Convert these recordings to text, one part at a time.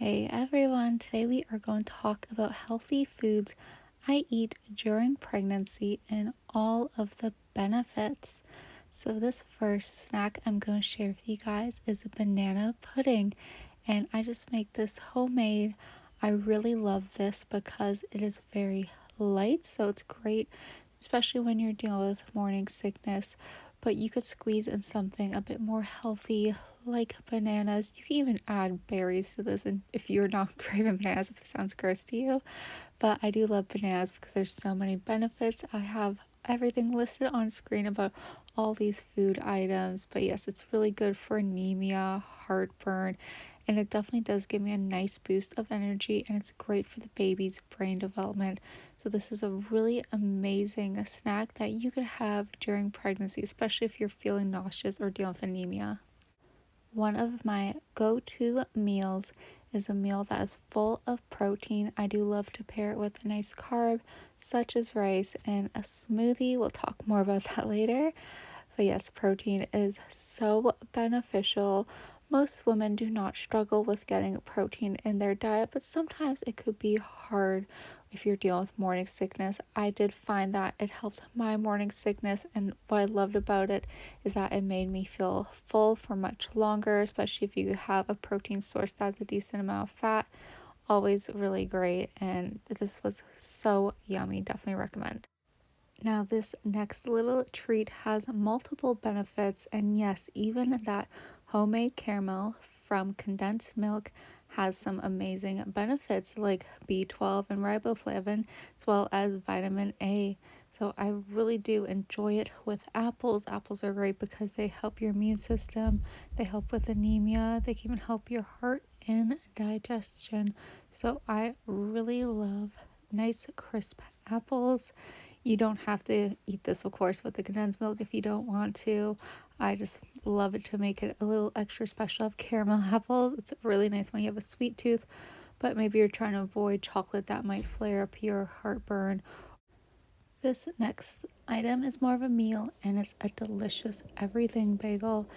Hey everyone, today we are going to talk about healthy foods I eat during pregnancy and all of the benefits. So, this first snack I'm going to share with you guys is a banana pudding, and I just make this homemade. I really love this because it is very light, so it's great, especially when you're dealing with morning sickness. But you could squeeze in something a bit more healthy, like bananas. You can even add berries to this, and if you're not craving bananas, if this sounds gross to you, but I do love bananas because there's so many benefits. I have everything listed on screen about all these food items, but yes, it's really good for anemia, heartburn, and it definitely does give me a nice boost of energy, and it's great for the baby's brain development. So this is a really amazing snack that you could have during pregnancy, especially if you're feeling nauseous or dealing with anemia. One of my go-to meals is a meal that is full of protein. I do love to pair it with a nice carb, such as rice and a smoothie. We'll talk more about that later. But yes, protein is so beneficial. Most women do not struggle with getting protein in their diet, but sometimes it could be hard if you're dealing with morning sickness. I did find that it helped my morning sickness, and what I loved about it is that it made me feel full for much longer, especially if you have a protein source that's a decent amount of fat. Always really great, and this was so yummy. Definitely recommend. Now, this next little treat has multiple benefits, and yes, even that homemade caramel from condensed milk has some amazing benefits like B12 and riboflavin, as well as vitamin A. So, I really do enjoy it with apples. Apples are great because they help your immune system, they help with anemia, they can even help your heart and digestion. So, I really love nice, crisp apples. You don't have to eat this, of course, with the condensed milk if you don't want to. I just love it to make it a little extra special. Of caramel apples. It's really nice when you have a sweet tooth, but maybe you're trying to avoid chocolate that might flare up your heartburn. This next item is more of a meal, and it's a delicious everything bagel.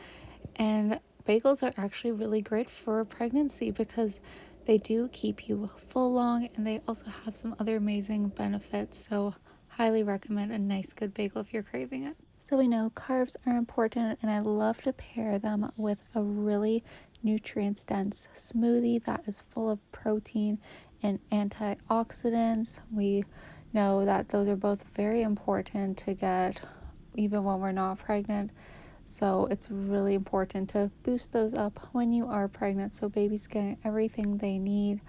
And bagels are actually really great for pregnancy because they do keep you full long, and they also have some other amazing benefits. So, highly recommend a nice good bagel if you're craving it. So, we know carbs are important, and I love to pair them with a really nutrients dense smoothie that is full of protein and antioxidants. We know that those are both very important to get even when we're not pregnant. So it's really important to boost those up when you are pregnant so baby's getting everything they need.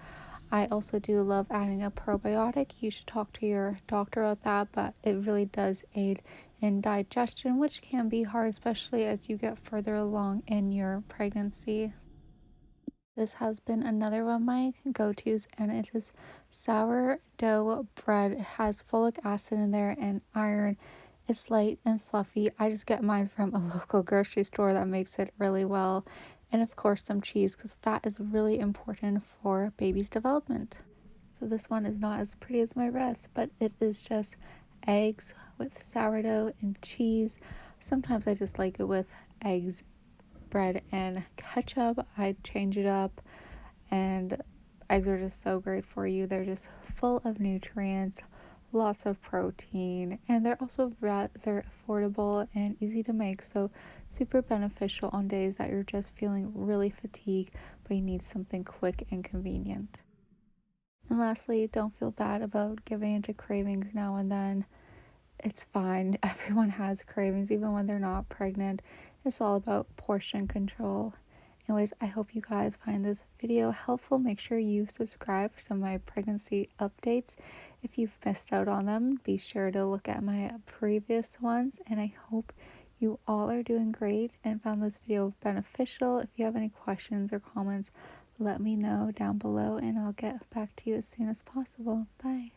I also do love adding a probiotic. You should talk to your doctor about that, but it really does aid in digestion, which can be hard, especially as you get further along in your pregnancy. This has been another one of my go-tos, and it is sourdough bread. It has folic acid in there and iron. It's light and fluffy. I just get mine from a local grocery store that makes it really well. And of course, some cheese because fat is really important for baby's development. So this one is not as pretty as my rest, but it is just eggs with sourdough and cheese. Sometimes I just like it with eggs, bread, and ketchup. I change it up, and eggs are just so great for you. They're just full of nutrients, lots of protein, and they're also rather affordable and easy to make. So, super beneficial on days that you're just feeling really fatigued, but you need something quick and convenient. And lastly, don't feel bad about giving into cravings now and then. It's fine. Everyone has cravings, even when they're not pregnant. It's all about portion control. Anyways, I hope you guys find this video helpful. Make sure you subscribe for some of my pregnancy updates. If you've missed out on them, be sure to look at my previous ones. And I hope you all are doing great and found this video beneficial. If you have any questions or comments, let me know down below and I'll get back to you as soon as possible. Bye.